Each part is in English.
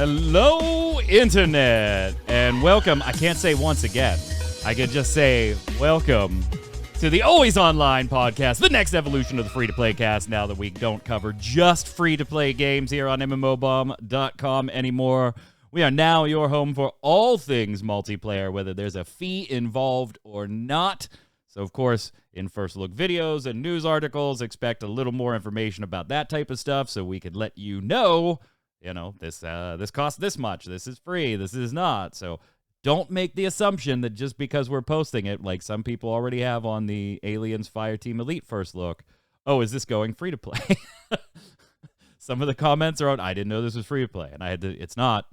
Hello, Internet, and welcome. I can't say once again. I could just say welcome to the Always Online podcast, the next evolution of the free-to-play cast, now that we don't cover just free-to-play games here on MMOBomb.com anymore. We are now your home for all things multiplayer, whether there's a fee involved or not. So, of course, in first look videos and news articles, expect a little more information about that type of stuff so we could let you know, this costs this much, this is free, this is not. So don't make the assumption that just because we're posting it, like some people already have on the Aliens Fireteam Elite first look, oh, is this going free to play? Some of the comments are on, I didn't know this was free to play. And I had to, it's not.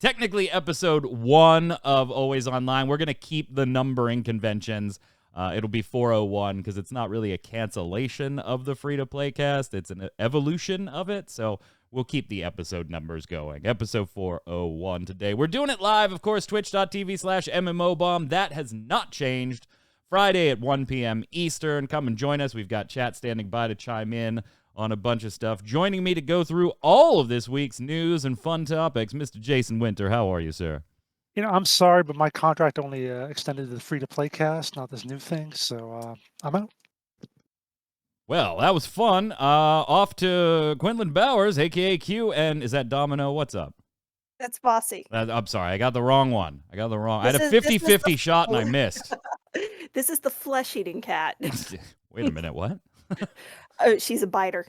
Technically, episode 1 of Always Online. We're going to keep the numbering conventions. It'll be 401 because it's not really a cancellation of the free-to-play cast. It's an evolution of it, so we'll keep the episode numbers going. Episode 401 today. We're doing it live, of course, twitch.tv/MMOBomb. That has not changed. Friday at 1 p.m. Eastern. Come and join us. We've got chat standing by to chime in on a bunch of stuff. Joining me to go through all of this week's news and fun topics, Mr. Jason Winter. How are you, sir? I'm sorry, but my contract only extended to the free-to-play cast, not this new thing, so I'm out. Well, that was fun. Off to Quinlan Bowers, a.k.a. Q, and is that Domino? What's up? That's Bossy. I'm sorry, I got the wrong one. I had a 50-50 shot and I missed. This is the flesh-eating cat. Wait a minute, what? Oh, she's a biter.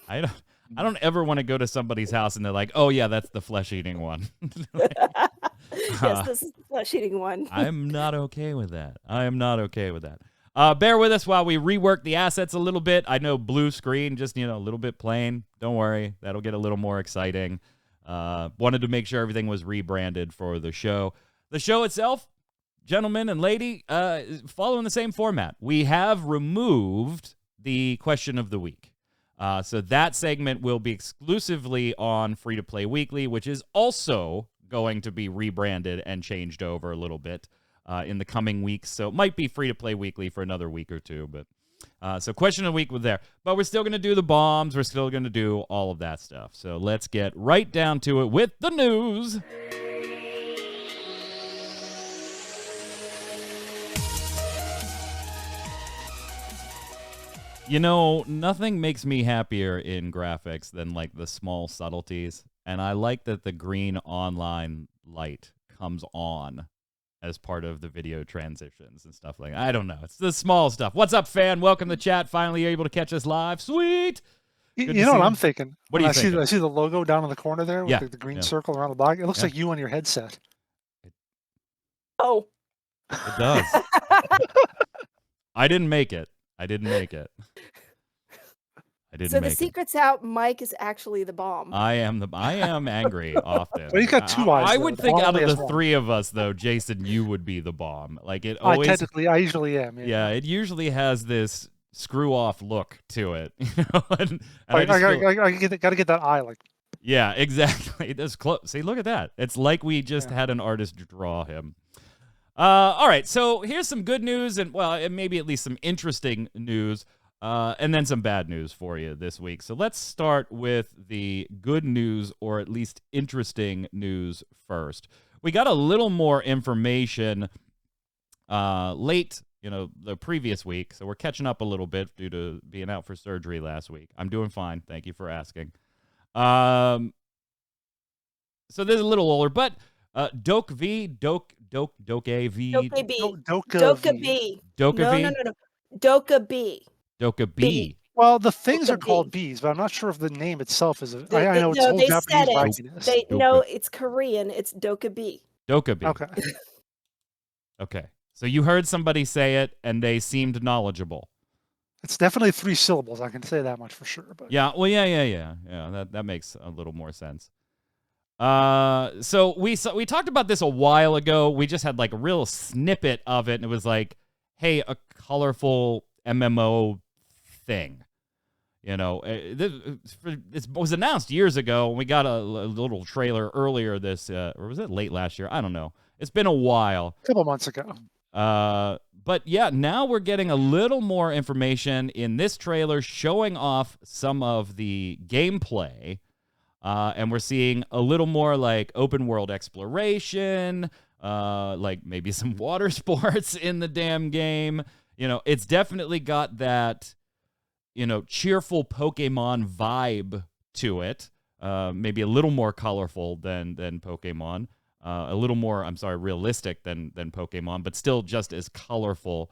I don't ever want to go to somebody's house and they're like, oh yeah, that's the flesh-eating one. Yes, this is the flesh-eating one. I'm not okay with that. Bear with us while we rework the assets a little bit. I know blue screen, just, a little bit plain. Don't worry. That'll get a little more exciting. Wanted to make sure everything was rebranded for the show. The show itself, gentlemen and lady, following the same format. We have removed the question of the week. So that segment will be exclusively on Free to Play Weekly, which is also going to be rebranded and changed over a little bit in the coming weeks. So it might be Free to Play Weekly for another week or two. But so question of the week was there. But we're still going to do the bombs. We're still going to do all of that stuff. So let's get right down to it with the news. Nothing makes me happier in graphics than, the small subtleties. And I like that the green online light comes on as part of the video transitions and stuff like that. I don't know. It's the small stuff. What's up, fan? Welcome to chat. Finally, you're able to catch us live. Sweet. You know what I'm thinking? What do you think? I see the logo down in the corner there with the green circle around the back. It looks like you on your headset. Oh. It does. I didn't make it. So the secret's out. Mike is actually the bomb. I am angry often. Well, he's got two eyes. I would think out of the three of us, though, Jason, you would be the bomb. It always. I usually am. Yeah, it usually has this screw-off look to it. I gotta get that eye. Yeah, exactly. That's close. See, look at that. It's like we just had an artist draw him. All right, so here's some good news and maybe at least some interesting news. And then some bad news for you this week. So let's start with the good news, or at least interesting news first. We got a little more information late, the previous week. So we're catching up a little bit due to being out for surgery last week. I'm doing fine. Thank you for asking. So this is a little older, but DokeV. DokeV. Well, the things are called bees, but I'm not sure if the name itself is. I know it's whole Japanese writing. No, it's Korean. It's DokeV. DokeV. Okay. So you heard somebody say it, and they seemed knowledgeable. It's definitely 3 syllables. I can say that much for sure. But yeah. Well, yeah. That makes a little more sense. So we talked about this a while ago. We just had a real snippet of it, and it was hey, a colorful MMO thing. This was announced years ago, and we got a little trailer earlier or was it late last year? I don't know. It's been a while. A couple months ago. But yeah, now we're getting a little more information in this trailer showing off some of the gameplay And we're seeing a little more like open world exploration, like maybe some water sports in the damn game. It's definitely got that, cheerful Pokemon vibe to it. Maybe a little more colorful than Pokemon. A little more, realistic than Pokemon, but still just as colorful.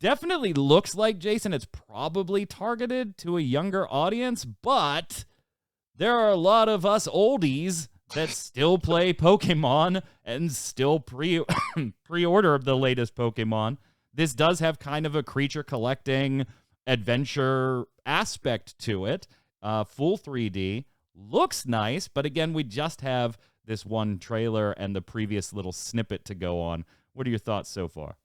Definitely looks like, Jason, it's probably targeted to a younger audience, but there are a lot of us oldies that still play Pokemon and still pre-order the latest Pokemon. This does have kind of a creature collecting adventure aspect to it. Full 3D. Looks nice, but again, we just have this one trailer and the previous little snippet to go on. What are your thoughts so far?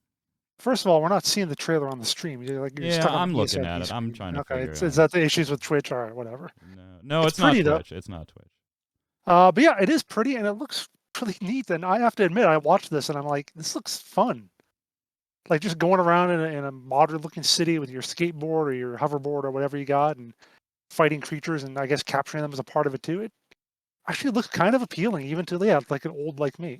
First of all, we're not seeing the trailer on the stream. You're stuck on I'm the looking PSN at it. screen. I'm trying to Okay, figure it out. is that the issues with Twitch? All right, whatever. No, it's pretty, not Twitch. though. It's not Twitch. But yeah, it is pretty and it looks really neat. And I have to admit, I watched this and I'm like, this looks fun. Like just going around in a modern looking city with your skateboard or your hoverboard or whatever you got and fighting creatures and I guess capturing them as a part of it too. It actually looks kind of appealing, even to like an old like me.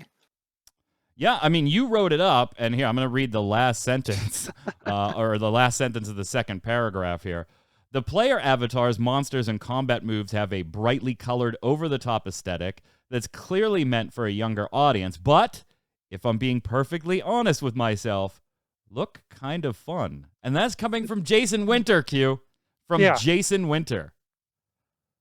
Yeah, I mean, you wrote it up, and here, I'm going to read the last sentence, or the last sentence of the second paragraph here. The player avatars, monsters, and combat moves have a brightly colored, over-the-top aesthetic that's clearly meant for a younger audience, but, if I'm being perfectly honest with myself, look kind of fun. And that's coming from Jason Winter, Q. Jason Winter.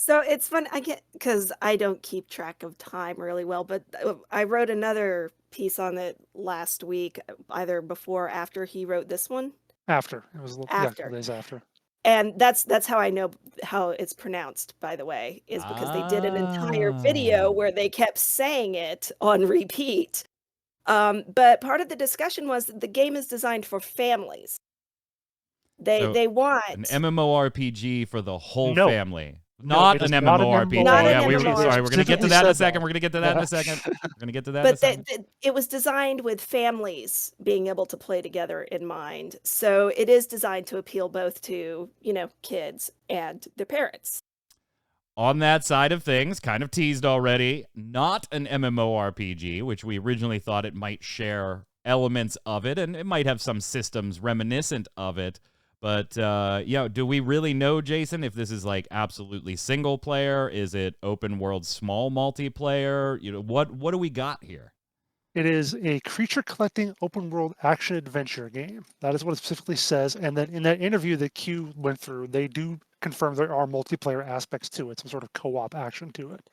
So it's fun. I get, because I don't keep track of time really well, but I wrote another piece on it last week, either before or after he wrote this one. After. It was a little After. days after. And that's how I know how it's pronounced, by the way, is because they did an entire video where they kept saying it on repeat. But part of the discussion was that the game is designed for families. They want an MMORPG for the whole family. No, Not an MMORPG. Sorry, we're going to get to that in a second. We're going to get to that in a second. We're going to get to that in a second. But it was designed with families being able to play together in mind. So it is designed to appeal both to, kids and their parents. On that side of things, kind of teased already, not an MMORPG, which we originally thought it might share elements of it, and it might have some systems reminiscent of it. But, do we really know, Jason, if this is like absolutely single player? Is it open world small multiplayer? What do we got here? It is a creature collecting open world action adventure game. That is what it specifically says. And then in that interview that Q went through, they do confirm there are multiplayer aspects to it, some sort of co-op action to it.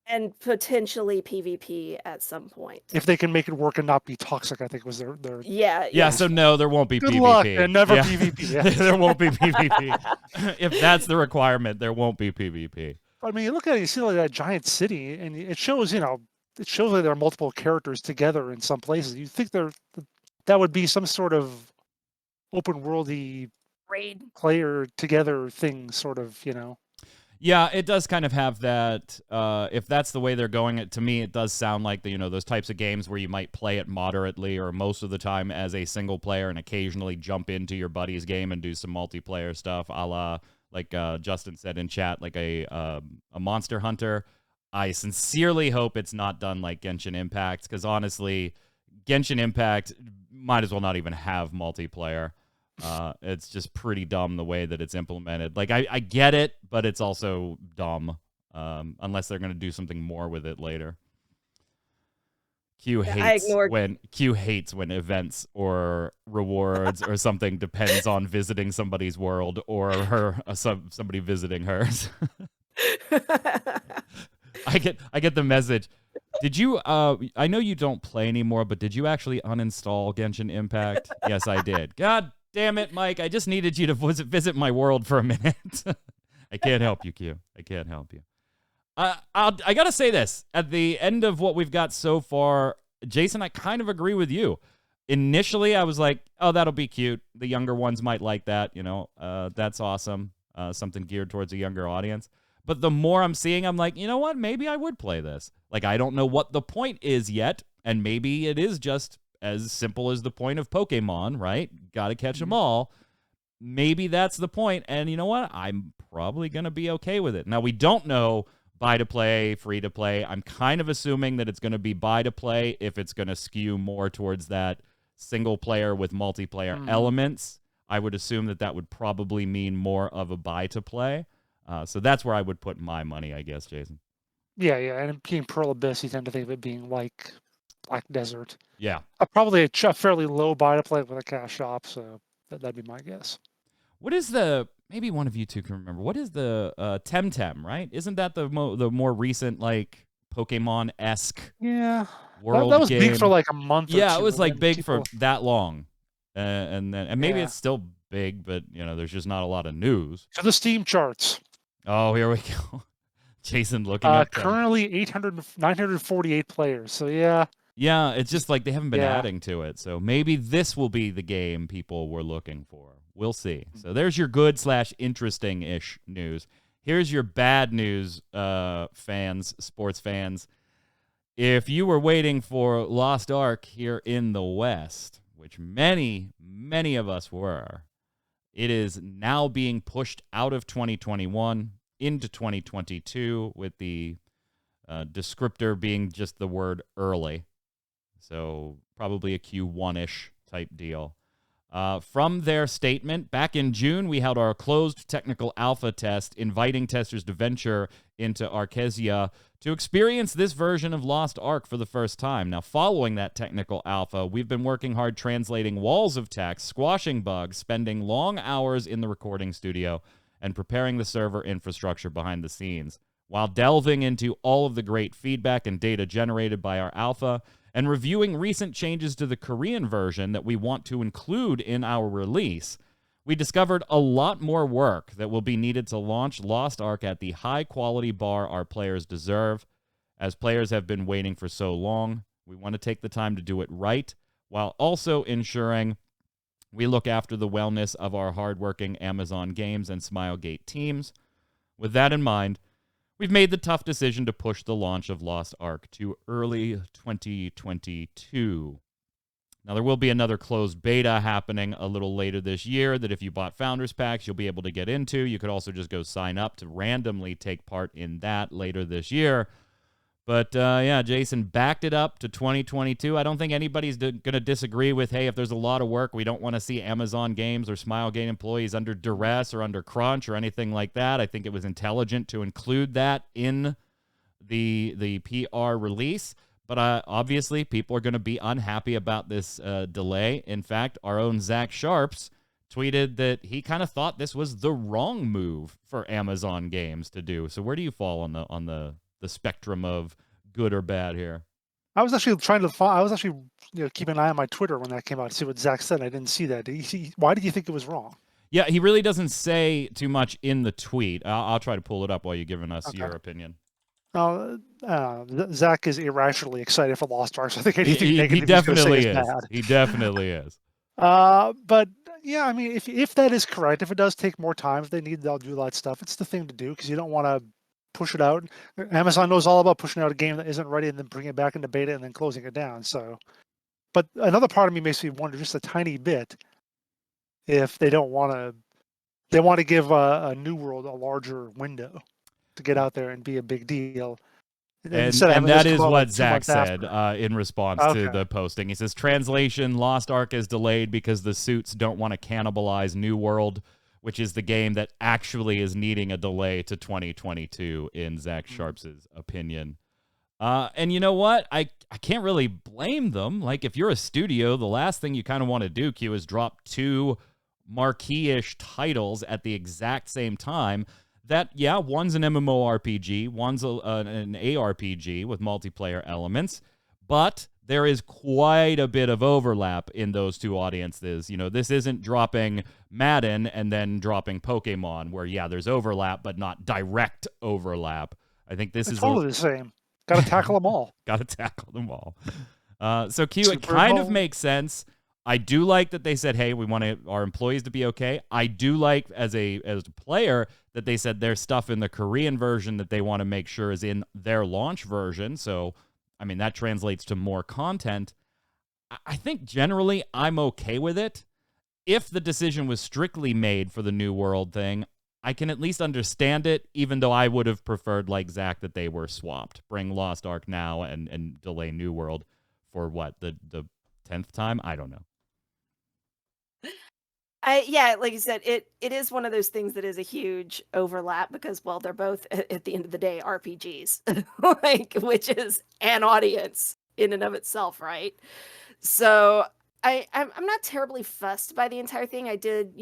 And potentially PvP at some point. If they can make it work and not be toxic, I think was their Yeah, so no, there won't be Good PvP. luck, and never PvP. Yeah. There won't be PvP. If that's the requirement, there won't be PvP. I mean, you look at it, you see like that giant city, and it shows, like there are multiple characters together in some places. You think that would be some sort of open worldy raid player together thing, sort of, Yeah, it does kind of have that. If that's the way they're going, to me, it does sound like those types of games where you might play it moderately or most of the time as a single player and occasionally jump into your buddy's game and do some multiplayer stuff, a la, like Justin said in chat, like a Monster Hunter. I sincerely hope it's not done like Genshin Impact, because honestly, Genshin Impact might as well not even have multiplayer. It's just pretty dumb the way that it's implemented. Like I get it, but it's also dumb. Unless they're going to do something more with it later. Q hates when events or rewards or something depends on visiting somebody's world or somebody visiting hers. I get the message. Did you, I know you don't play anymore, but did you actually uninstall Genshin Impact? Yes, I did. God damn it, Mike. I just needed you to visit my world for a minute. I can't help you, Q. I can't help you. I got to say this. At the end of what we've got so far, Jason, I kind of agree with you. Initially, I was like, oh, that'll be cute. The younger ones might like that. That's awesome. Something geared towards a younger audience. But the more I'm seeing, I'm like, you know what? Maybe I would play this. Like, I don't know what the point is yet, and maybe it is just as simple as the point of Pokemon, right? Got to catch them all. Maybe that's the point, and you know what? I'm probably going to be okay with it. Now, we don't know buy to play, free to play. I'm kind of assuming that it's going to be buy to play if it's going to skew more towards that single player with multiplayer elements. I would assume that would probably mean more of a buy to play. So that's where I would put my money, I guess, Jason. Yeah, and being Pearl Abyss, you tend to think of it being like Black Desert. Yeah. Probably a fairly low buy to play with a cash shop, so that'd be my guess. What is maybe one of you two can remember, what is the Temtem, right? Isn't that the more recent, like, Pokemon-esque world that was game? big for like a month or two. Yeah, it was like big people... for that long. And maybe it's still big, but, there's just not a lot of news. So the Steam charts. Oh, here we go. Jason looking up. Currently 948 players. So yeah. Yeah, it's just like they haven't been adding to it. So maybe this will be the game people were looking for. We'll see. So there's your good/interesting-ish news. Here's your bad news, sports fans. If you were waiting for Lost Ark here in the West, which many, many of us were, it is now being pushed out of 2021 into 2022 with the descriptor being just the word early. So probably a Q1-ish type deal. From their statement, back in June, we held our closed technical alpha test, inviting testers to venture into Arcesia to experience this version of Lost Ark for the first time. Now, following that technical alpha, we've been working hard translating walls of text, squashing bugs, spending long hours in the recording studio, and preparing the server infrastructure behind the scenes, while delving into all of the great feedback and data generated by our alpha, and reviewing recent changes to the Korean version that we want to include in our release. We discovered a lot more work that will be needed to launch Lost Ark at the high-quality bar our players deserve. As players have been waiting for so long, we want to take the time to do it right, while also ensuring we look after the wellness of our hardworking Amazon Games and Smilegate teams. With that in mind, we've made the tough decision to push the launch of Lost Ark to early 2022. Now, there will be another closed beta happening a little later this year that if you bought Founders Packs, you'll be able to get into. You could also just go sign up to randomly take part in that later this year. But, Jason backed it up to 2022. I don't think anybody's going to disagree with, hey, if there's a lot of work, we don't want to see Amazon Games or Smilegate employees under duress or under crunch or anything like that. I think it was intelligent to include that in the PR release. But obviously, people are going to be unhappy about this delay. In fact, our own Zach Sharps tweeted that he kind of thought this was the wrong move for Amazon Games to do. So where do you fall on the spectrum of good or bad here? I was actually trying to find. I was actually keeping an eye on my Twitter when that came out to see what Zach said. I didn't see that. Why did you think it was wrong? Yeah, he really doesn't say too much in the tweet. I'll try to pull it up while you're giving us your opinion. Zach is irrationally excited for Lost Ark. So I think anything negative he definitely is bad. He definitely is. But yeah, I mean, if that is correct, if it does take more time, if they need, they'll do that stuff. It's the thing to do because you don't want to push it out. Amazon knows all about pushing out a game that isn't ready and then bringing it back into beta and then closing it down. So, but another part of me makes me wonder just a tiny bit if they don't want to. They want to give a New World a larger window to get out there and be a big deal. And that is what Zach said in response to the posting. He says, translation, Lost Ark is delayed because the suits don't want to cannibalize New World, which is the game that actually is needing a delay to 2022, in Zach Sharp's opinion. And you know what? I can't really blame them. Like, if you're a studio, the last thing you kind of want to do, Q, is drop two marquee-ish titles at the exact same time. That, yeah, one's an MMORPG, one's an ARPG with multiplayer elements, but there is quite a bit of overlap in those two audiences. This isn't dropping Madden and then dropping Pokemon, where, yeah, there's overlap, but not direct overlap. I think this is totally the same. Got to tackle them all. Got to tackle them all. So, Q, it kind of makes sense. I do like that they said, hey, we want our employees to be okay. I do like, as a player, that they said there's stuff in the Korean version that they want to make sure is in their launch version. So, I mean, that translates to more content. I think generally I'm okay with it. If the decision was strictly made for the New World thing, I can at least understand it, even though I would have preferred, like Zach, that they were swapped. Bring Lost Ark now and delay New World for what, the 10th time? I don't know. Yeah, like you said, it is one of those things that is a huge overlap because, well, they're both at the end of the day RPGs, like, which is an audience in and of itself, right? So I'm not terribly fussed by the entire thing. I did,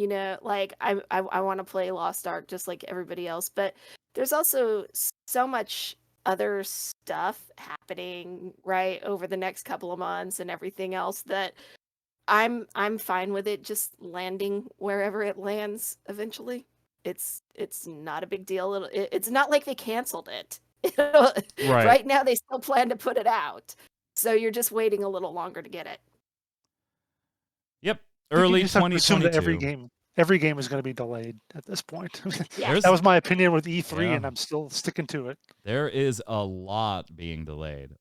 like I want to play Lost Ark just like everybody else, but there's also so much other stuff happening right over the next couple of months and everything else that I'm fine with it just landing wherever it lands eventually. It's not a big deal. It's not like they canceled it. Right. Right now they still plan to put it out. So you're just waiting a little longer to get it. Yep. You Early just have to assume 2022. that every game is going to be delayed at this point. Yeah. That was my opinion with E3, Yeah. and I'm still sticking to it. There is a lot being delayed.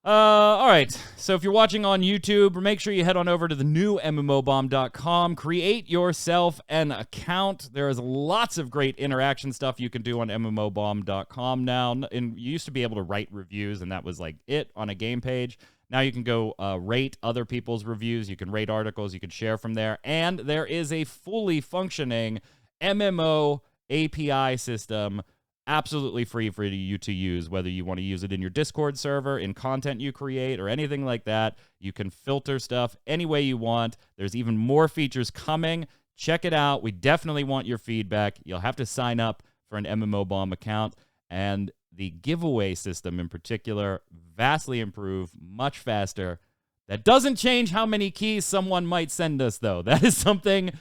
All right. So if you're watching on YouTube, make sure you head on over to the new MMOBomb.com. Create yourself an account. There is lots of great interaction stuff you can do on MMOBomb.com now. And you used to be able to write reviews, and that was like it on a game page. Now you can go rate other people's reviews. You can rate articles. You can share from there. And there is a fully functioning MMO API system, absolutely free for you to use, whether you want to use it in your Discord server, in content you create, or anything like that. You can filter stuff any way you want. There's even more features coming. Check it out. We definitely want your feedback. You'll have to sign up for an MMO Bomb account, and the giveaway system in particular, vastly improved, much faster. That doesn't change how many keys someone might send us, though. That is something,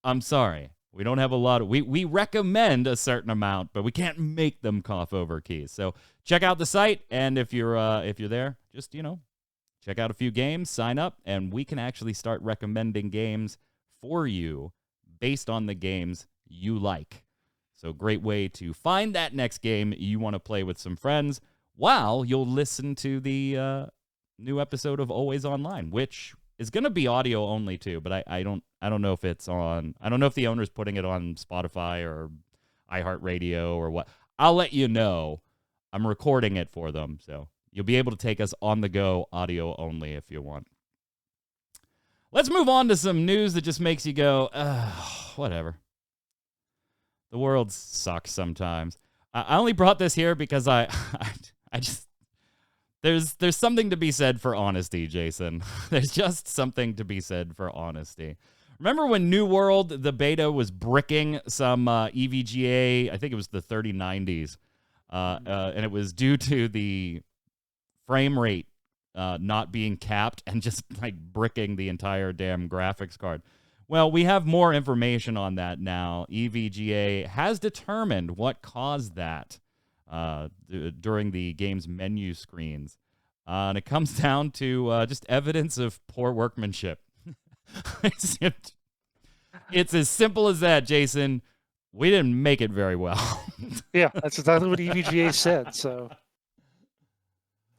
I'm sorry. We don't have a lot of, we recommend a certain amount, but we can't make them cough over keys. So check out the site, and if you're there, just, check out a few games, sign up, and we can actually start recommending games for you based on the games you like. So great way to find that next game you want to play with some friends while you'll listen to the new episode of Always Online, which is going to be audio only too, but I don't know if it's on. I don't know if the owner's putting it on Spotify or iHeartRadio or what. I'll let you know. I'm recording it for them, so you'll be able to take us on the go audio only if you want. Let's move on to some news that just makes you go, whatever. The world sucks sometimes. I only brought this here because I just there's something to be said for honesty, Jason. There's just something to be said for honesty. Remember when New World, the beta, was bricking some EVGA? I think it was the 3090s, and it was due to the frame rate not being capped and just like bricking the entire damn graphics card. Well, we have more information on that now. EVGA has determined what caused that during the game's menu screens. And it comes down to just evidence of poor workmanship. It's as simple as that, Jason. We didn't make it very well. Yeah, that's exactly what EVGA said. So,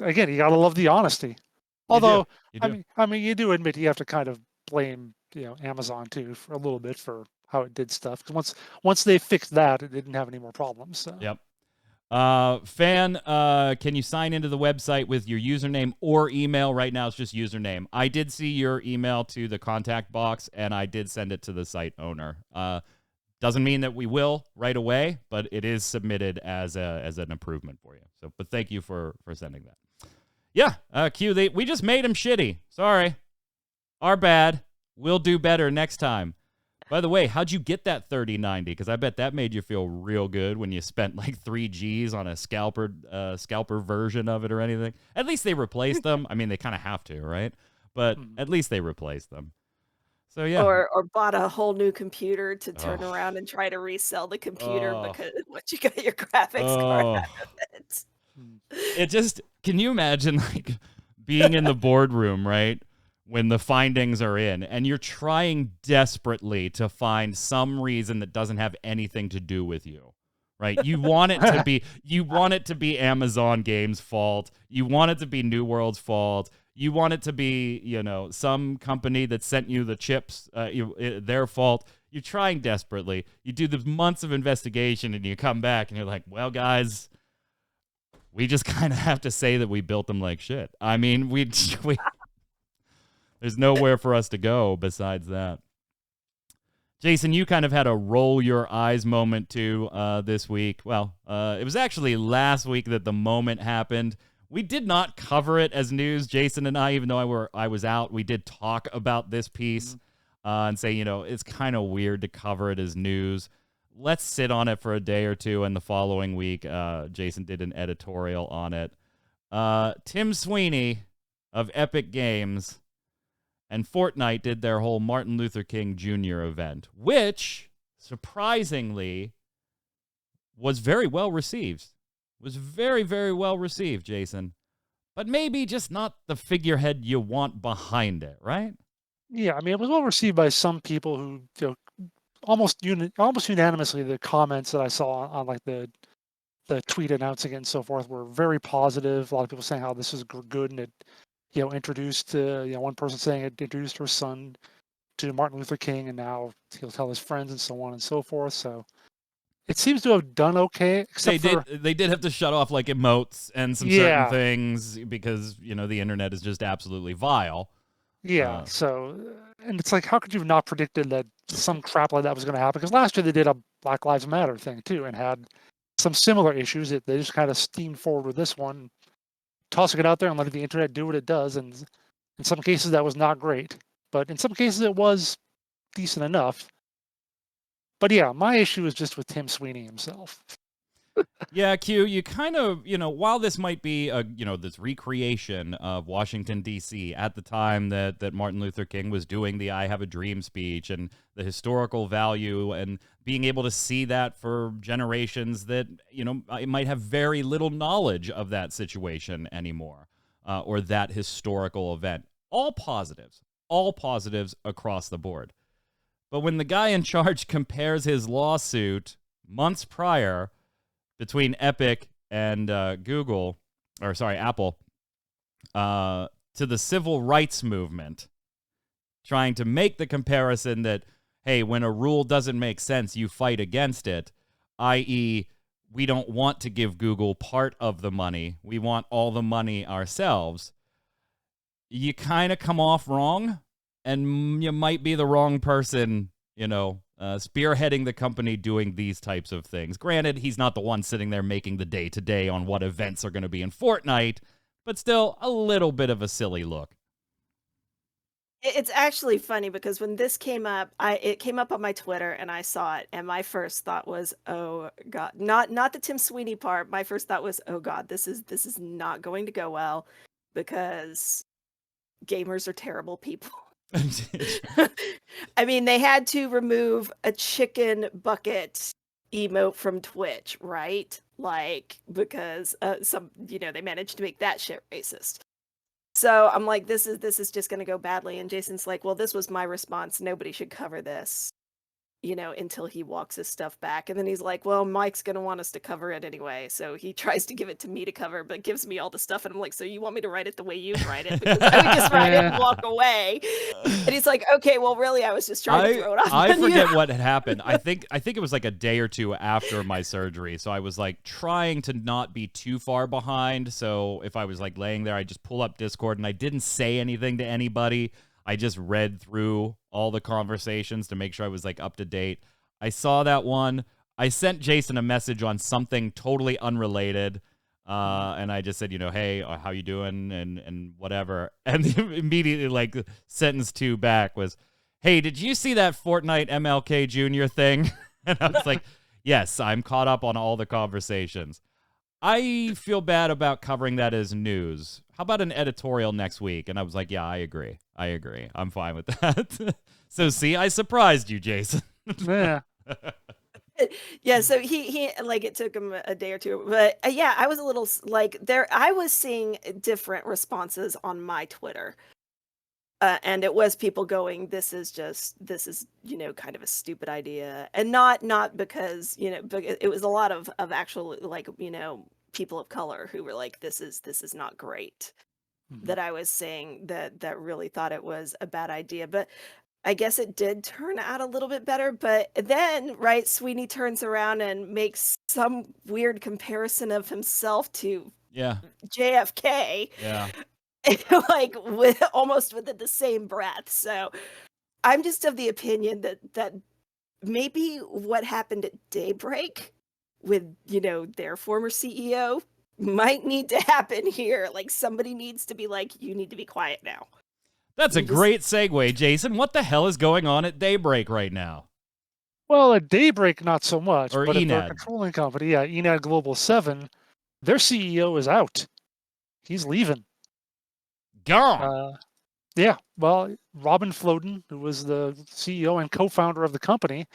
again, you got to love the honesty. Although, You do. I mean, you do admit you have to kind of blame, Amazon too for a little bit for how it did stuff. Because once they fixed that, it didn't have any more problems. So. Yep. Fan, can you sign into the website with your username or email? Right now, it's just username. I did see your email to the contact box, and I did send it to the site owner. Doesn't mean that we will right away, but it is submitted as an improvement for you. So, but thank you for sending that. Yeah, Q, we just made him shitty. Sorry. Our bad. We'll do better next time. By the way, how'd you get that 3090? Because I bet that made you feel real good when you spent like 3 Gs on a scalper version of it or anything. At least they replaced them. I mean, they kind of have to, right? But at least they replaced them. So yeah. Or bought a whole new computer to turn around and try to resell the computer because once you got your graphics card out of it. It just, can you imagine like being in the boardroom, right? When the findings are in, and you're trying desperately to find some reason that doesn't have anything to do with you, right? You want it to be Amazon Games' fault. You want it to be New World's fault. You want it to be, some company that sent you the chips, their fault. You're trying desperately. You do the months of investigation, and you come back, and you're like, well, guys, we just kind of have to say that we built them like shit. I mean, there's nowhere for us to go besides that. Jason, you kind of had a roll your eyes moment too this week. Well, it was actually last week that the moment happened. We did not cover it as news, Jason and I, even though I was out. We did talk about this piece and say, it's kind of weird to cover it as news. Let's sit on it for a day or two, and the following week, Jason did an editorial on it. Tim Sweeney of Epic Games and Fortnite did their whole Martin Luther King Jr. event, which, surprisingly, was very well received. Was very, very well received, Jason. But maybe just not the figurehead you want behind it, right? Yeah, I mean, it was well received by some people who, almost unanimously, the comments that I saw on like the tweet announcing it and so forth were very positive. A lot of people saying how this is good, and it, introduced, one person saying it introduced her son to Martin Luther King, and now he'll tell his friends and so on and so forth. So it seems to have done okay, except they did have to shut off like emotes and some certain things because the internet is just absolutely vile. Yeah. So, and it's like, how could you have not predicted that some crap like that was going to happen? Because last year they did a Black Lives Matter thing too, and had some similar issues. They just kind of steamed forward with this one, tossing it out there and letting the internet do what it does. And in some cases that was not great, but in some cases it was decent enough. But yeah, my issue is just with Tim Sweeney himself. Yeah, Q, you kind of, while this might be this recreation of Washington, D.C. at the time that Martin Luther King was doing the I Have a Dream speech, and the historical value and being able to see that for generations that, might have very little knowledge of that situation anymore, or that historical event. All positives across the board. But when the guy in charge compares his lawsuit months prior between Epic and Apple, to the civil rights movement, trying to make the comparison that, hey, when a rule doesn't make sense, you fight against it, i.e., we don't want to give Google part of the money. We want all the money ourselves. You kind of come off wrong, and you might be the wrong person, spearheading the company doing these types of things. Granted, he's not the one sitting there making the day-to-day on what events are going to be in Fortnite, but still a little bit of a silly look. It's actually funny because when this came up, it came up on my Twitter and I saw it, and my first thought was, oh God, not the Tim Sweeney part. My first thought was, oh God, this is not going to go well because gamers are terrible people. I mean, they had to remove a chicken bucket emote from Twitch, right? Like, because they managed to make that shit racist. So I'm like, this is just going to go badly. And Jason's like, well, this was my response. Nobody should cover this, until he walks his stuff back. And then he's like, well, Mike's going to want us to cover it anyway. So he tries to give it to me to cover, but gives me all the stuff. And I'm like, so you want me to write it the way you write it? Because I would just write it and walk away. And he's like, okay, well, really, I was just trying to throw it off. I forget what had happened. I think it was like a day or two after my surgery. So I was like trying to not be too far behind. So if I was like laying there, I just pull up Discord, and I didn't say anything to anybody. I just read through all the conversations to make sure I was like up to date. I saw that one. I sent Jason a message on something totally unrelated. And I just said, hey, how you doing? And whatever. And immediately like sentence 2 back was, hey, did you see that Fortnite MLK Jr. thing? And I was like, yes, I'm caught up on all the conversations. I feel bad about covering that as news. How about an editorial next week? And I was like, yeah, I agree. I'm fine with that. So see, I surprised you, Jason. Yeah. Yeah, so he like it took him a day or two, but yeah, I was a little like I was seeing different responses on my Twitter. And it was people going, this is kind of a stupid idea. And not because, but it was a lot of actual like, people of color who were like, this is not great. That I was saying that really thought it was a bad idea. But I guess it did turn out a little bit better, but then, right, Sweeney turns around and makes some weird comparison of himself to Yeah. JFK, Yeah. like with almost within the same breath. So I'm just of the opinion that maybe what happened at Daybreak with, their former CEO might need to happen here. Like somebody needs to be like, you need to be quiet now. That's a You just great segue, Jason. What the hell is going on at Daybreak right now? Well, at Daybreak, not so much, Or but at their Enad? controlling company, yeah, Enad Global 7, their CEO is out. He's leaving. Gone. Yeah, well, Robin Floden, who was the CEO and co-founder of the company,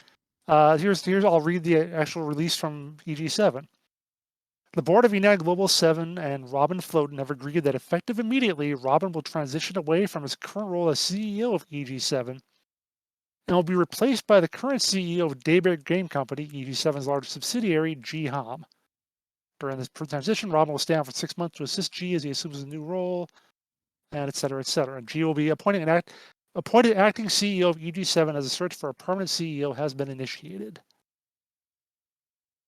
here's I'll read the actual release from EG7. The board of Enad Global 7 and Robin Floden have agreed that effective immediately, Robin will transition away from his current role as CEO of EG7 and will be replaced by the current CEO of Daybreak Game Company, EG7's largest subsidiary, G Hom. During this transition, Robin will stay on for 6 months to assist G as he assumes his new role, and et cetera, et cetera. G will be appointed acting CEO of EG7 as a search for a permanent CEO has been initiated.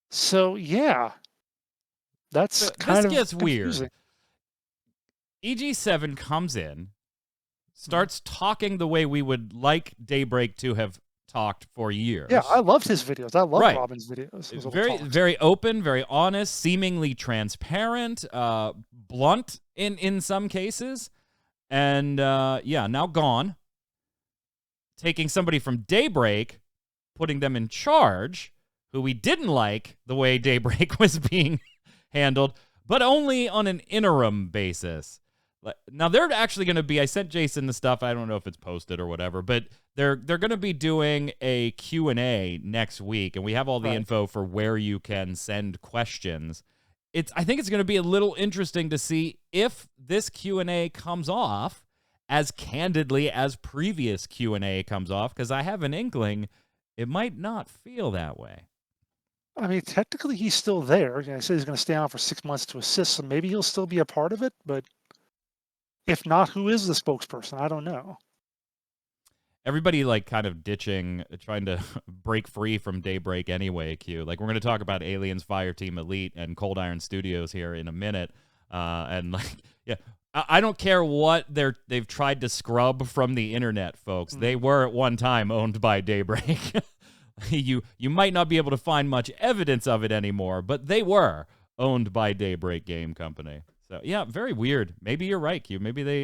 So yeah, that's This kind of gets confusing. weird. EG7 comes in, starts talking the way we would like Daybreak to have talked for years. Yeah, I loved his videos. I love Right. Robin's videos. His little Very, talks. very open, very honest, seemingly transparent, blunt in some cases. And yeah, now gone. Taking somebody from Daybreak, putting them in charge, who we didn't like the way Daybreak was being handled, but only on an interim basis. Now they're actually going to be, I sent Jason the stuff, I don't know if it's posted or whatever, but they're going to be doing a Q&A next week, and we have all the info for where you can send questions. I think it's going to be a little interesting to see if this Q&A comes off as candidly as previous Q&A comes off, because I have an inkling it might not feel that way. I mean, technically he's still there. I said he's going to stay on for 6 months to assist, so maybe he'll still be a part of it, but if not, who is the spokesperson? I don't know. Everybody like kind of ditching, trying to break free from Daybreak anyway, Q. Like we're going to talk about Aliens, Fireteam Elite, and Cold Iron Studios here in a minute. And like, yeah, I don't care what they've tried to scrub from the internet, folks. They were at one time owned by Daybreak. You might not be able to find much evidence of it anymore, but they were owned by Daybreak Game Company. So yeah, very weird. Maybe you're right, Q. Maybe they,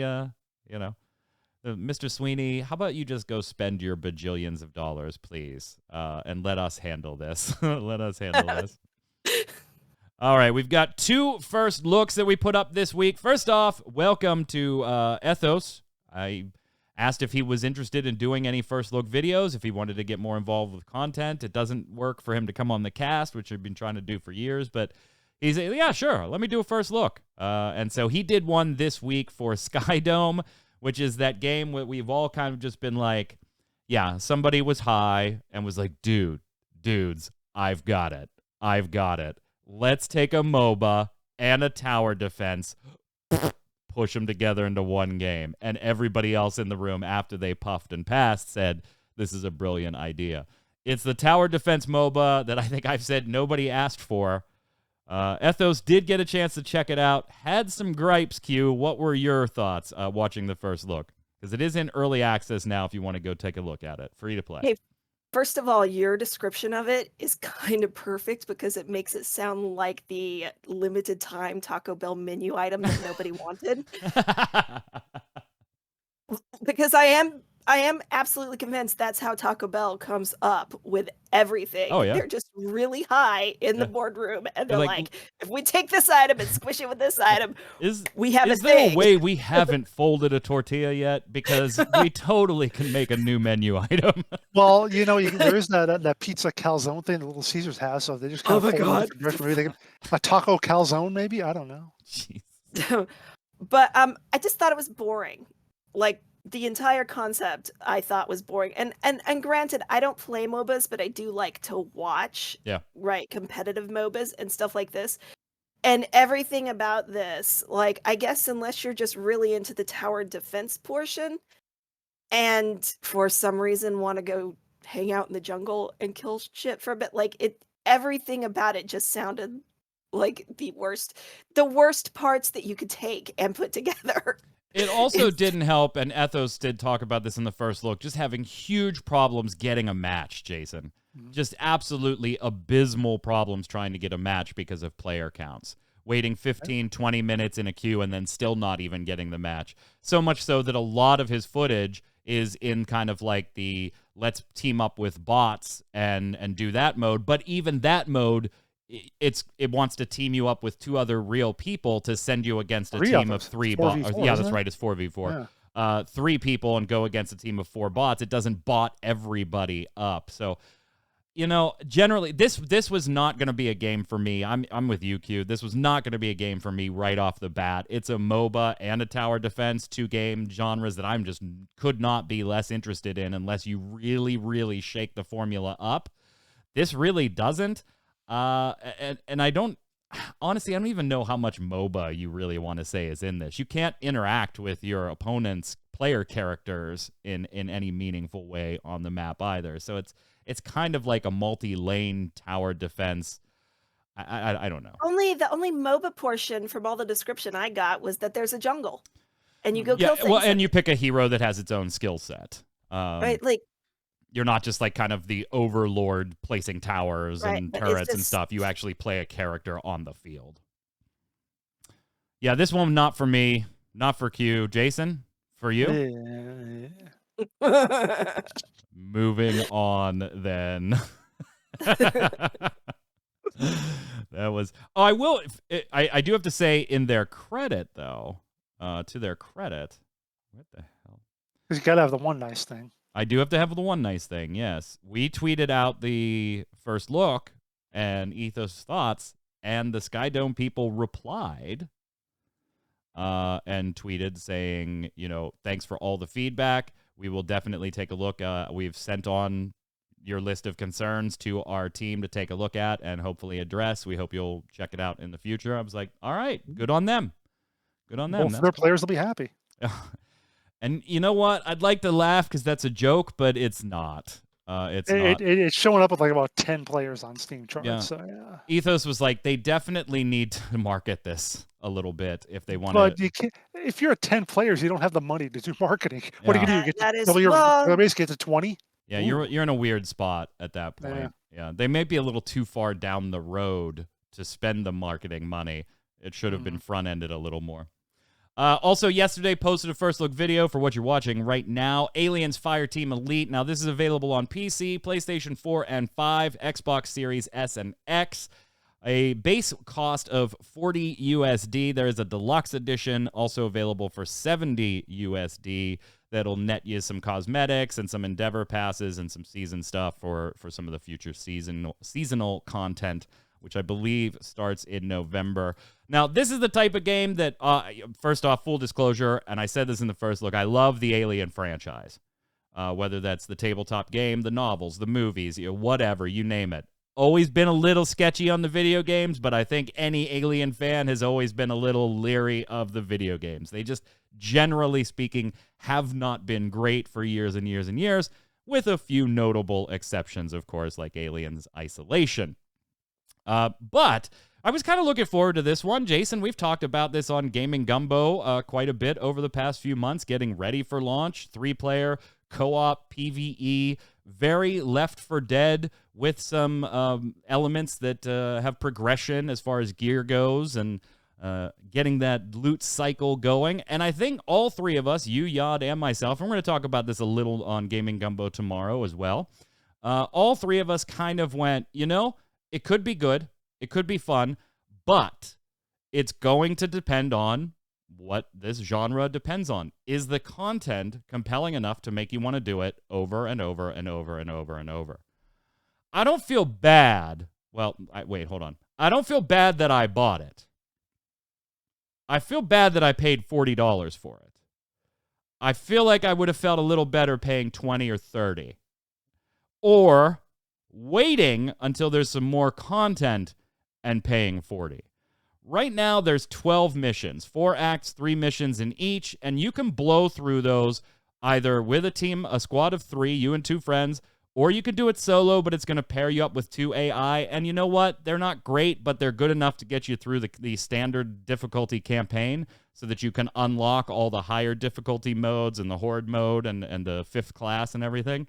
Mr. Sweeney, how about you just go spend your bajillions of dollars, please, and let us handle this. Let us handle this. All right, we've got 2 first looks that we put up this week. First off, welcome to Ethos. I asked if he was interested in doing any first look videos, if he wanted to get more involved with content. It doesn't work for him to come on the cast, which I've been trying to do for years, but he's yeah, sure, let me do a first look. And so he did one this week for Skydome, which is that game where we've all kind of just been like, yeah, somebody was high and was like, dudes, I've got it. Let's take a MOBA and a tower defense, push them together into one game. And everybody else in the room, after they puffed and passed, said, this is a brilliant idea. It's the tower defense MOBA that I think I've said nobody asked for. Ethos did get a chance to check it out. Had some gripes, Q. What were your thoughts watching the first look? Because it is in early access now if you want to go take a look at it. Free to play. Hey, first of all, your description of it is kind of perfect because it makes it sound like the limited time Taco Bell menu item that nobody wanted. Because I am absolutely convinced that's how Taco Bell comes up with everything. Oh, yeah. They're just really high in the boardroom, and they're like, if we take this item and squish it with this item, we have Is a there thing. a way we haven't folded a tortilla yet? Because we totally can make a new menu item. Well, there is that pizza calzone thing that Little Caesars has, so they just kind of fold it in maybe they can, a taco calzone, maybe, I don't know. Jeez. But I just thought it was boring. Like the entire concept I thought was boring. And granted, I don't play MOBAs, but I do like to watch competitive MOBAs and stuff like this. And everything about this, like, I guess unless you're just really into the tower defense portion, and for some reason want to go hang out in the jungle and kill shit for a bit. Like everything about it just sounded like the worst parts that you could take and put together. It also It's didn't help, and Ethos did talk about this in the first look, just having huge problems getting a match, Jason. Just absolutely abysmal problems trying to get a match because of player counts. Waiting 15, 20 minutes in a queue and then still not even getting the match. So much so that a lot of his footage is in kind of like the let's team up with bots and do that mode. But even that mode, it wants to team you up with two other real people to send you against a team of three bots. Yeah, that's right. It's 4v4. Yeah. 3 people and go against a team of 4 bots. It doesn't bot everybody up. So, you know, generally, this was not going to be a game for me. I'm with you, Q. This was not going to be a game for me right off the bat. It's a MOBA and a tower defense, 2 game genres that I'm just could not be less interested in unless you really, really shake the formula up. This really doesn't. And I don't, honestly, I don't even know how much MOBA you really want to say is in this. You can't interact with your opponent's player characters in any meaningful way on the map either. So it's kind of like a multi-lane tower defense. I don't know. the only MOBA portion from all the description I got was that there's a jungle, and you go kill things. Well, and you pick a hero that has its own skill set. Right, like you're not just like kind of the overlord placing towers and turrets and stuff. You actually play a character on the field. Yeah, this one not for me, not for Q. Jason, for you? Yeah. Moving on then. That was. Oh, I will. I do have to say, in their credit, though, to their credit, what the hell? Because you gotta have the one nice thing. I do have to have the one nice thing. Yes, we tweeted out the first look and Ethos thoughts, and the Skydome people replied, and tweeted saying, you know, thanks for all the feedback. We will definitely take a look. We've sent on your list of concerns to our team to take a look at and hopefully address. We hope you'll check it out in the future. I was like, all right, good on them. Good on them. Both their players will be happy. And you know what? I'd like to laugh because that's a joke, but it's not. It's showing up with like about 10 players on Steam charts. Yeah. So yeah. Ethos was like, they definitely need to market this a little bit if they want But to. you can't, if you're at 10 players, you don't have the money to do marketing. What are you gonna do? You That get is- double your well- base get to 20? Yeah, you're in a weird spot at that point. Yeah, they may be a little too far down the road to spend the marketing money. It should have been front-ended a little more. Also, yesterday posted a first look video for what you're watching right now. Aliens Fireteam Elite. Now, this is available on PC, PlayStation 4 and 5, Xbox Series S and X. A base cost of $40 USD. There is a deluxe edition also available for $70 USD. That'll net you some cosmetics and some Endeavor passes and some season stuff for some of the future seasonal content, which I believe starts in November. Now, this is the type of game that, first off, full disclosure, and I said this in the first look, I love the Alien franchise. Whether that's the tabletop game, the novels, the movies, whatever, you name it. Always been a little sketchy on the video games, but I think any Alien fan has always been a little leery of the video games. They just, generally speaking, have not been great for years and years and years, with a few notable exceptions, of course, like Aliens Isolation. But I was kind of looking forward to this one. Jason, we've talked about this on Gaming Gumbo quite a bit over the past few months, getting ready for launch. 3-player, co-op, PvE, very Left 4 Dead with some elements that have progression as far as gear goes and getting that loot cycle going. And I think all three of us, you, Yod, and myself, and we're going to talk about this a little on Gaming Gumbo tomorrow as well. All three of us kind of went, you know, it could be good, it could be fun, but it's going to depend on what this genre depends on. Is the content compelling enough to make you want to do it over and over and over and over and over? I don't feel bad. Well, wait, hold on. I don't feel bad that I bought it. I feel bad that I paid $40 for it. I feel like I would have felt a little better paying $20 or $30. Or waiting until there's some more content and paying $40. Right now, there's 12 missions, 4 acts, 3 missions in each, and you can blow through those. either with a team, a squad of 3, you and 2 friends, or you could do it solo, but it's going to pair you up with 2 AI. And you know what? They're not great, but they're good enough to get you through the standard difficulty campaign so that you can unlock all the higher difficulty modes and the horde mode and the 5th class and everything.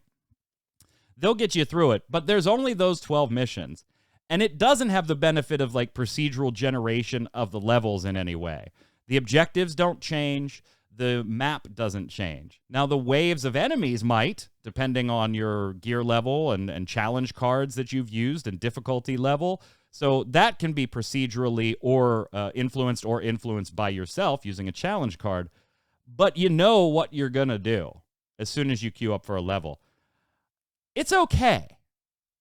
They'll get you through it, but there's only those 12 missions. And it doesn't have the benefit of like procedural generation of the levels in any way. The objectives don't change. The map doesn't change. Now, the waves of enemies might, depending on your gear level and challenge cards that you've used and difficulty level. So that can be procedurally or influenced by yourself using a challenge card. But you know what you're going to do as soon as you queue up for a level. It's okay.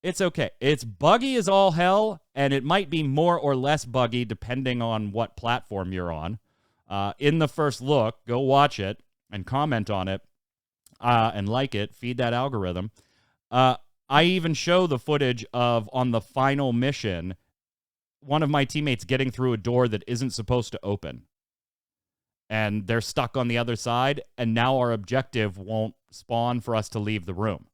It's okay. It's buggy as all hell, and it might be more or less buggy depending on what platform you're on. In the first look, go watch it and comment on it and like it. Feed that algorithm. I even show the footage of, on the final mission, one of my teammates getting through a door that isn't supposed to open. And they're stuck on the other side, and now our objective won't spawn for us to leave the room.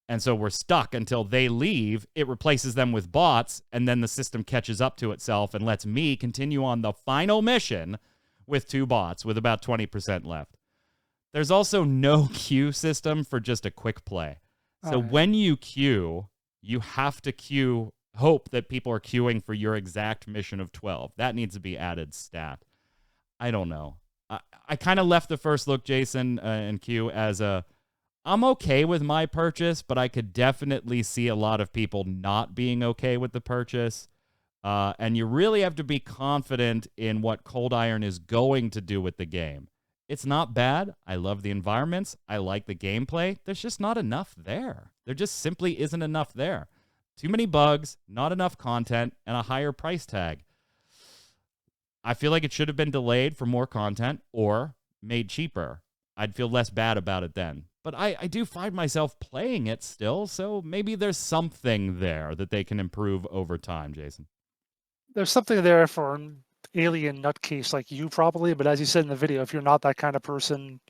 And so we're stuck until they leave. It replaces them with bots, and then the system catches up to itself and lets me continue on the final mission with 2 bots with about 20% left. There's also no queue system for just a quick play. So when you queue, you have to hope that people are queuing for your exact mission of 12. That needs to be added stat. I don't know. I kind of left the first look, Jason, and Q as I'm okay with my purchase, but I could definitely see a lot of people not being okay with the purchase. And you really have to be confident in what Cold Iron is going to do with the game. It's not bad. I love the environments. I like the gameplay. There's just not enough there. There just simply isn't enough there. Too many bugs, not enough content, and a higher price tag. I feel like it should have been delayed for more content or made cheaper. I'd feel less bad about it then. But I do find myself playing it still, so maybe there's something there that they can improve over time, Jason. There's something there for an alien nutcase like you probably, but as you said in the video, if you're not that kind of person,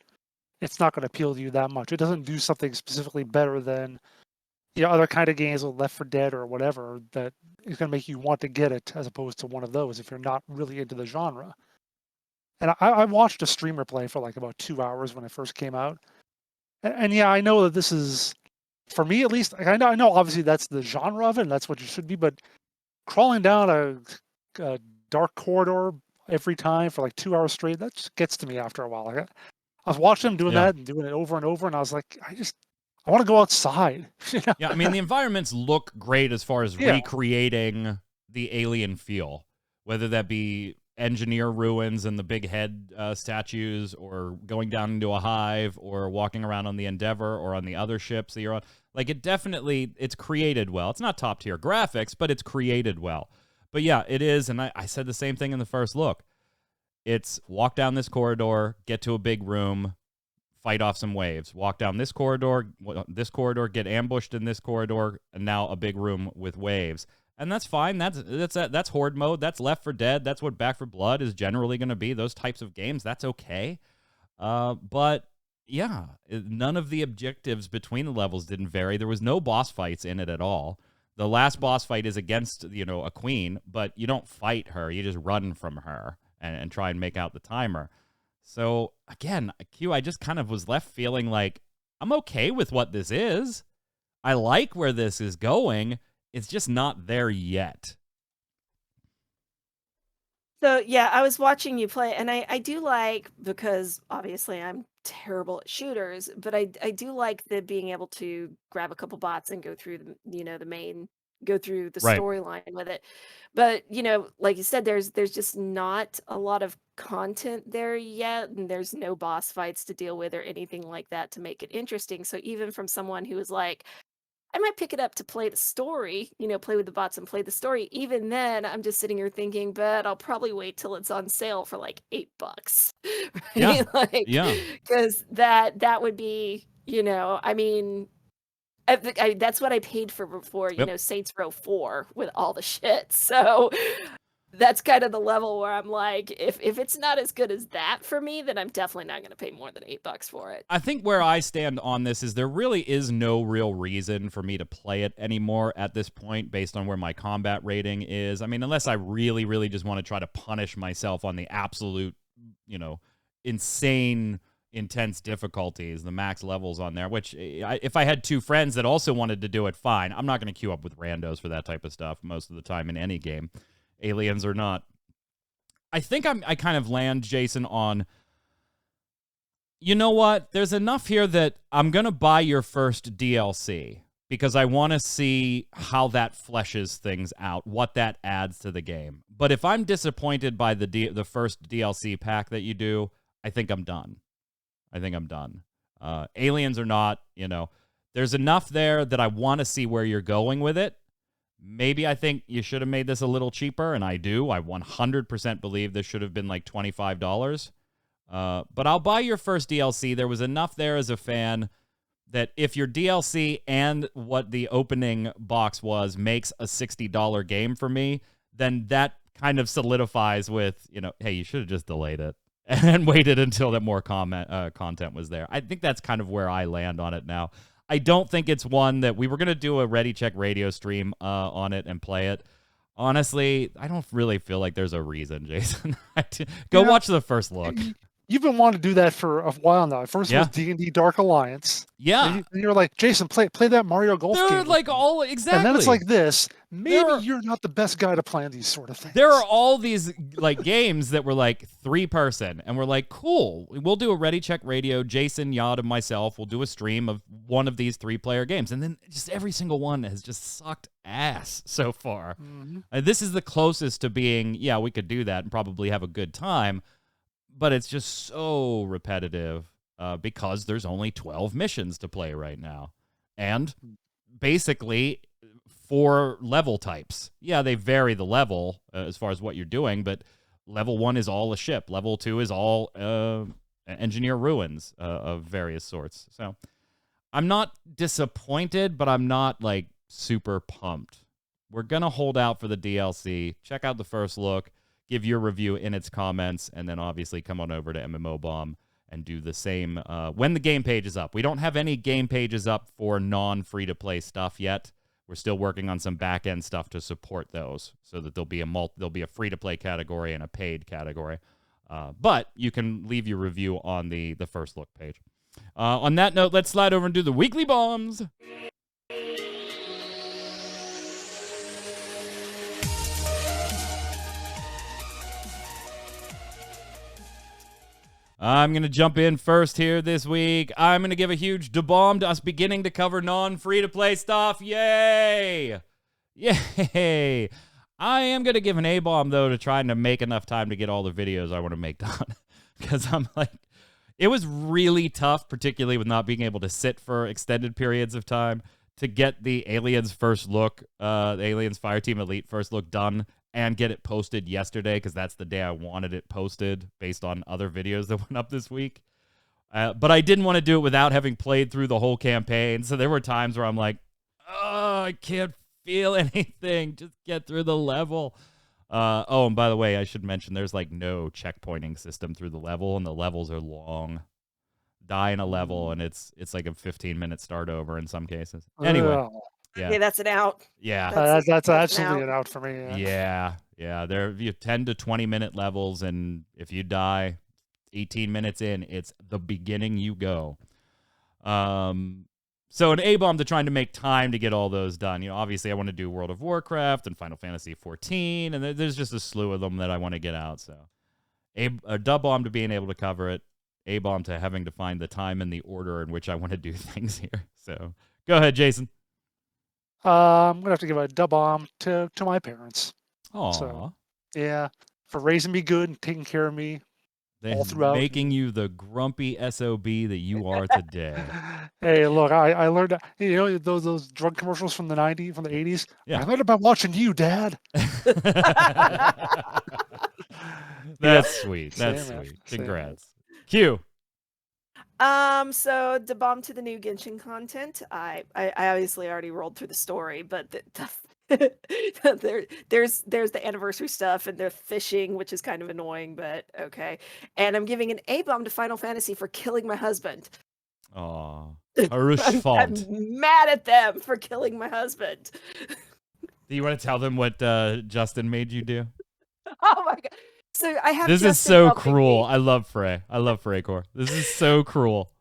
it's not going to appeal to you that much. It doesn't do something specifically better than other kind of games with Left 4 Dead or whatever that is going to make you want to get it as opposed to one of those if you're not really into the genre. And I watched a streamer play for like about 2 hours when it first came out. And yeah, I know that this is, for me at least, I know obviously that's the genre of it and that's what it should be, but crawling down a dark corridor every time for like 2 hours straight, that just gets to me after a while. I was watching them doing that and doing it over and over, and I was like, I want to go outside. Yeah, I mean, the environments look great as far as recreating the alien feel, whether that be engineer ruins and the big head statues, or going down into a hive, or walking around on the Endeavor or on the other ships that you're on. Like, it's created well. It's not top tier graphics, but it's created well. But yeah, it is, and I said the same thing in the first look. It's walk down this corridor, get to a big room, fight off some waves. Walk down this corridor, get ambushed in this corridor, and now a big room with waves. And that's fine. That's horde mode. That's Left 4 Dead. That's what Back 4 Blood is generally going to be. Those types of games. That's okay. But yeah, none of the objectives between the levels didn't vary. There was no boss fights in it at all. The last boss fight is against a queen, but you don't fight her. You just run from her and try and make out the timer. So again, Q, I just kind of was left feeling like I'm okay with what this is. I like where this is going. It's just not there yet. So yeah, I was watching you play, and I do like, because obviously I'm terrible at shooters, but I do like the being able to grab a couple bots and go through the main, go through the storyline with it. But like you said, there's just not a lot of content there yet, and there's no boss fights to deal with or anything like that to make it interesting. So even from someone who is like, I might pick it up to play the story, play with the bots and play the story. Even then, I'm just sitting here thinking, but I'll probably wait till it's on sale for like $8. Right? Yeah. Because that would be, I mean, that's what I paid for before, Saints Row 4 with all the shit. So that's kind of the level where I'm like, if it's not as good as that for me, then I'm definitely not going to pay more than $8 for it. I think where I stand on this is there really is no real reason for me to play it anymore at this point based on where my combat rating is. I mean, unless I really, really just want to try to punish myself on the absolute, insane, intense difficulties, the max levels on there, which if I had two friends that also wanted to do it, fine. I'm not going to queue up with randos for that type of stuff most of the time in any game, aliens or not. I think I kind of land, Jason, on, you know what? There's enough here that I'm going to buy your first DLC because I want to see how that fleshes things out, what that adds to the game. But if I'm disappointed by the first DLC pack that you do, I think I'm done. Aliens or not, there's enough there that I want to see where you're going with it. Maybe I think you should have made this a little cheaper, and I do. I 100% believe this should have been like $25. But I'll buy your first DLC. There was enough there as a fan that if your DLC and what the opening box was makes a $60 game for me, then that kind of solidifies with, hey, you should have just delayed it and waited until that more content was there. I think that's kind of where I land on it now. I don't think it's one that we were going to do a Ready Check Radio stream on it and play it. Honestly, I don't really feel like there's a reason, Jason. Go watch the first look. You've been wanting to do that for a while now. First it was D&D Dark Alliance. Yeah. And you're like, Jason, play that Mario Golf game. They're like all, exactly. And then it's like this. Maybe you're not the best guy to plan these sort of things. There are all these like games that were like 3-person, and we're like, cool, we'll do a Ready Check Radio. Jason, Yod, and myself will do a stream of one of these 3-player games. And then just every single one has just sucked ass so far. Mm-hmm. This is the closest to being, yeah, we could do that and probably have a good time. But it's just so repetitive because there's only 12 missions to play right now. And basically 4 level types. Yeah, they vary the level as far as what you're doing, but level 1 is all a ship. Level 2 is all engineer ruins of various sorts. So I'm not disappointed, but I'm not like super pumped. We're going to hold out for the DLC. Check out the first look. Give your review in its comments, and then obviously come on over to MMO Bomb and do the same when the game page is up. We don't have any game pages up for non-free-to-play stuff yet. We're still working on some back-end stuff to support those, so that there'll be a free-to-play category and a paid category. But you can leave your review on the first look page. On that note, let's slide over and do the weekly bombs. I'm going to jump in first here this week. I'm going to give a huge da-bomb to us beginning to cover non-free-to-play stuff. Yay! Yay! I am going to give an A-bomb, though, to trying to make enough time to get all the videos I want to make done. Because I'm like, it was really tough, particularly with not being able to sit for extended periods of time, to get the Aliens first look, the Aliens Fireteam Elite first look done and get it posted yesterday, because that's the day I wanted it posted based on other videos that went up this week. But I didn't want to do it without having played through the whole campaign. So there were times where I'm like, oh, I can't feel anything. Just get through the level. Oh, and by the way, I should mention there's like no checkpointing system through the level, and the levels are long. Die in a level, and it's like a 15-minute start over in some cases. Anyway. Yeah. Okay, that's an out. Yeah. That's absolutely an out for me. Yeah. There you 10 to 20-minute levels, and if you die 18 minutes in, it's the beginning you go. So an A-bomb to trying to make time to get all those done. Obviously I want to do World of Warcraft and Final Fantasy 14, and there's just a slew of them that I want to get out. So a dub-bomb to being able to cover it. A-bomb to having to find the time and the order in which I want to do things here. So go ahead, Jason. I'm going to have to give a dub-bomb to my parents. Aww. So, yeah, for raising me good and taking care of me all throughout. Making you the grumpy SOB that you are today. Hey, look, I learned, those drug commercials from the 80s? Yeah. I learned about watching you, Dad. That's sweet. That's sweet. Congrats. Q. So da-bomb to the new Genshin content. I obviously already rolled through the story, but there's the anniversary stuff and they're fishing, which is kind of annoying, but okay. And I'm giving an A bomb to Final Fantasy for killing my husband. Aw. Harush font. I'm mad at them for killing my husband. Do you want to tell them what Justin made you do? Oh my god! So I have. This Justin is so helping cruel. me. I love Frey. I love Freycore. This is so cruel.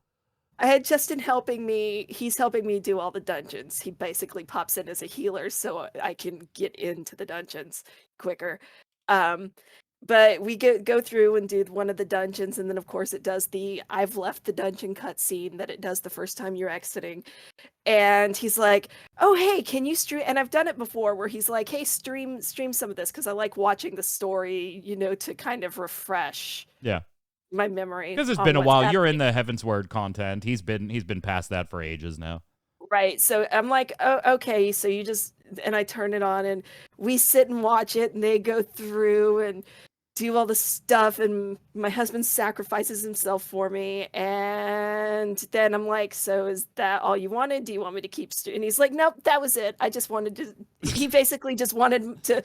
I had Justin helping me. He's helping me do all the dungeons. He basically pops in as a healer so I can get into the dungeons quicker. But we go through and do one of the dungeons, and then of course it does the I've left the dungeon cutscene that it does the first time you're exiting. And he's like, "Oh hey, can you stream?" And I've done it before, where he's like, "Hey, stream some of this," because I like watching the story, to kind of refresh Yeah. my memory. Because it's on been a what's while. You're happening. in the Heaven's Word content. He's been past that for ages now. Right. So I'm like, "Oh, okay." So and I turn it on and we sit and watch it, and they go through and do all the stuff, and my husband sacrifices himself for me. And then I'm like, "So is that all you wanted? Do you want me to keep And he's like, "Nope, that was it. I just wanted to." He basically just wanted to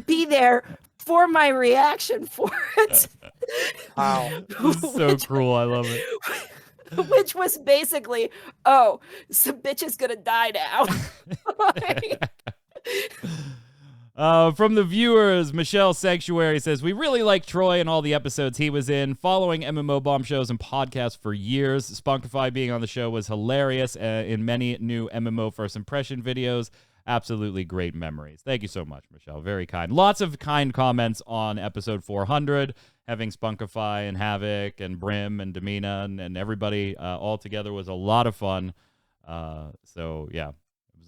be there for my reaction for it. Wow. This is so cruel. I love it. Which was basically, "Oh, some bitch is gonna die now." From the viewers, Michelle Sanctuary says, "We really like Troy and all the episodes he was in. Following MMO bomb shows and podcasts for years. Spunkify being on the show was hilarious in many new MMO first impression videos. Absolutely great memories." Thank you so much, Michelle. Very kind. Lots of kind comments on episode 400, having Spunkify and Havoc and Brim and Demina and everybody all together was a lot of fun. So, yeah.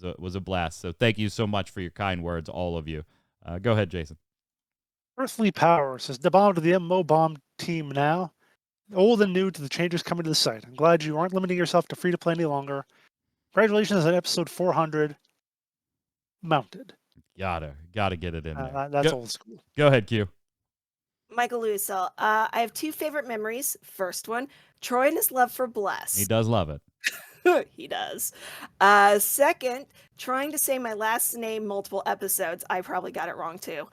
It was a blast. So thank you so much for your kind words, all of you. Go ahead, Jason. Earthly Power says, "The bomb to the MMO bomb team now. Old and new to the changes coming to the site. I'm glad you aren't limiting yourself to free to play any longer. Congratulations on episode 400. Mounted." Gotta get it in there. That's old school. Go ahead, Q. Michael Lewisell, I have two favorite memories. First one, Troy and his love for Bless. He does love it. He does. Second, trying to say my last name multiple episodes. I probably got it wrong too.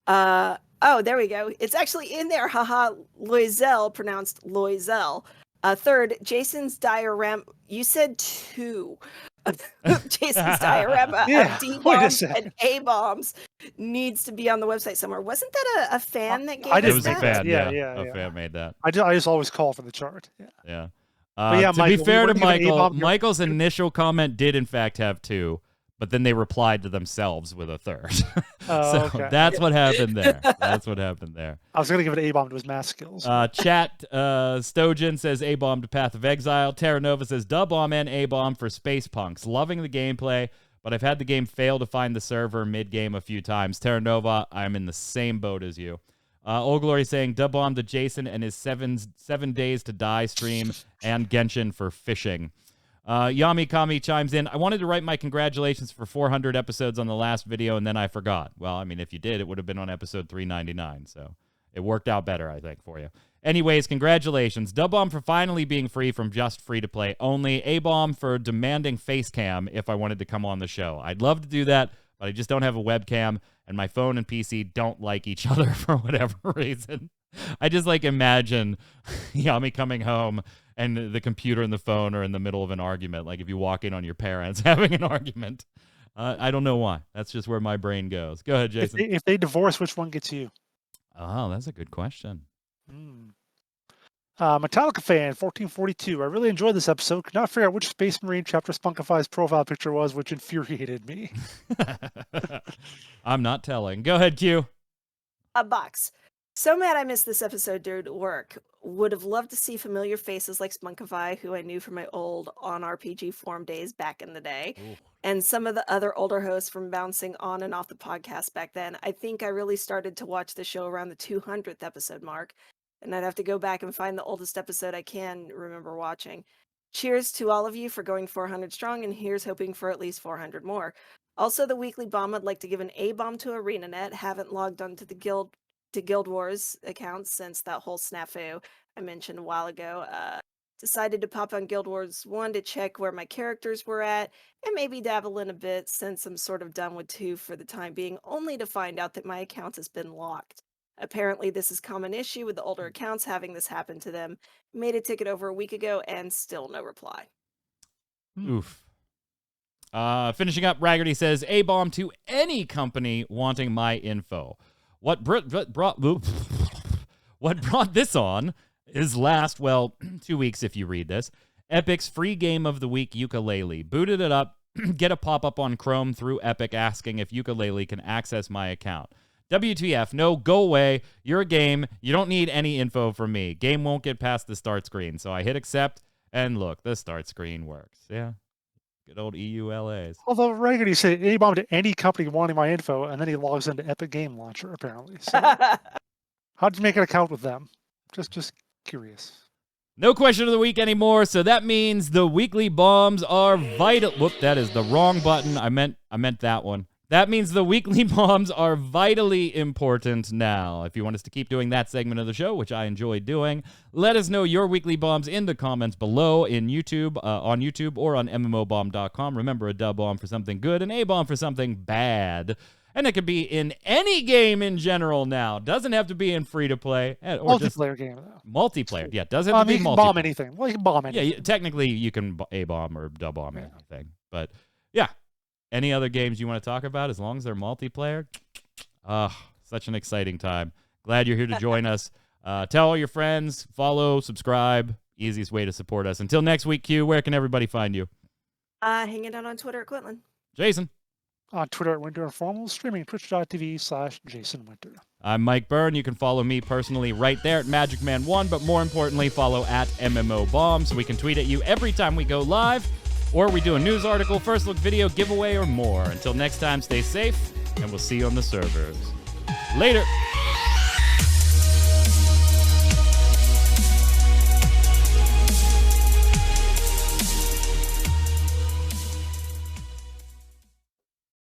Oh, there we go. It's actually in there. Haha, Loisel, pronounced Loisel. Third, Jason's diorama. You said two. Jason's diorama Yeah, of D wait a bombs second. and A bombs needs to be on the website somewhere. Wasn't that a fan that gave I us It was a that? fan. Yeah, A yeah. fan made that. I just always call for the chart. Yeah. Yeah. But yeah, to Michael, be fair we to weren't given Michael, A-bomb here. Michael's initial comment did in fact have two, but then they replied to themselves with a third. Oh, So okay. that's what happened there. That's what happened there. I was going to give it an A-bomb to his math skills. Chat Stojan says A-bomb to Path of Exile. Terra Nova says dub-bomb and A-bomb for Space Punks. Loving the gameplay, but I've had the game fail to find the server mid-game a few times. Terra Nova, I'm in the same boat as you. Old Glory saying dub-bomb to Jason and his 7 days to die stream and Genshin for fishing. Yami Kami chimes in, "I wanted to write my congratulations for 400 episodes on the last video, and then I forgot." Well, I mean, if you did, it would have been on episode 399, so it worked out better, I think, for you. Anyways, congratulations. Dub-bomb for finally being free from just free-to-play only. A-bomb for demanding face cam if I wanted to come on the show. I'd love to do that, but I just don't have a webcam, and my phone and PC don't like each other for whatever reason. I just imagine Yami coming home and the computer and the phone are in the middle of an argument, like if you walk in on your parents having an argument. I don't know why. That's just where my brain goes. Go ahead, Jason. If they divorce, which one gets you? Oh, that's a good question. Metallica fan 1442. "I really enjoyed this episode. Could not figure out which Space Marine chapter Spunkify's profile picture was, which infuriated me." I'm not telling. Go ahead, Q. A box. So mad I missed this episode due to work. Would have loved to see familiar faces like Spunkify, who I knew from my old on RPG forum days back in the day, Ooh. and some of the other older hosts from bouncing on and off the podcast back then. I think I really started to watch the show around the 200th episode mark, and I'd have to go back and find the oldest episode I can remember watching. Cheers to all of you for going 400 strong, and here's hoping for at least 400 more. Also, the weekly bomb, I'd like to give an A-bomb to ArenaNet. Haven't logged onto the Guild Wars account since that whole snafu I mentioned a while ago. Decided to pop on Guild Wars 1 to check where my characters were at, and maybe dabble in a bit since I'm sort of done with 2 for the time being, only to find out that my account has been locked. Apparently, this is a common issue with the older accounts having this happen to them. Made a ticket over a week ago, and still no reply. Oof. Finishing up, Raggerty says, A-bomb to any company wanting my info. What brought this on is last, 2 weeks if you read this, Epic's free game of the week, Yooka-Laylee. Booted it up, get a pop-up on Chrome through Epic asking if Yooka-Laylee can access my account. WTF, no, go away. You're a game. You don't need any info from me. Game won't get past the start screen. So I hit accept, and look, the start screen works. Yeah. Good old EULAs. Although Raggedy said A-bomb to any company wanting my info, and then he logs into Epic Game Launcher, apparently. So how'd you make an account with them? Just curious. No question of the week anymore, so that means the weekly bombs are vital. Whoop, that is the wrong button. I meant that one. That means the weekly bombs are vitally important now. If you want us to keep doing that segment of the show, which I enjoy doing, let us know your weekly bombs in the comments below in YouTube, on YouTube, or on mmobomb.com. Remember, a dub bomb for something good, an A bomb for something bad. And it could be in any game in general now. Doesn't have to be in free-to-play. Or multiplayer game, though. Multiplayer. Yeah, doesn't have to be you can multiplayer. bomb anything. Well, you can bomb anything. Yeah, technically you can A-bomb or dub bomb anything. But, yeah. Any other games you want to talk about, as long as they're multiplayer? Such an exciting time. Glad you're here to join us. Tell all your friends, follow, subscribe. Easiest way to support us. Until next week, Q, where can everybody find you? Hanging out on Twitter at Quinlan. Jason. On Twitter at Winter Informal, streaming twitch.tv/JasonWinter. I'm Mike Byrne. You can follow me personally right there at magicman1, but more importantly, follow at MMOBomb so we can tweet at you every time we go live, or we do a news article, first look video, giveaway, or more. Until next time, stay safe, and we'll see you on the servers. Later.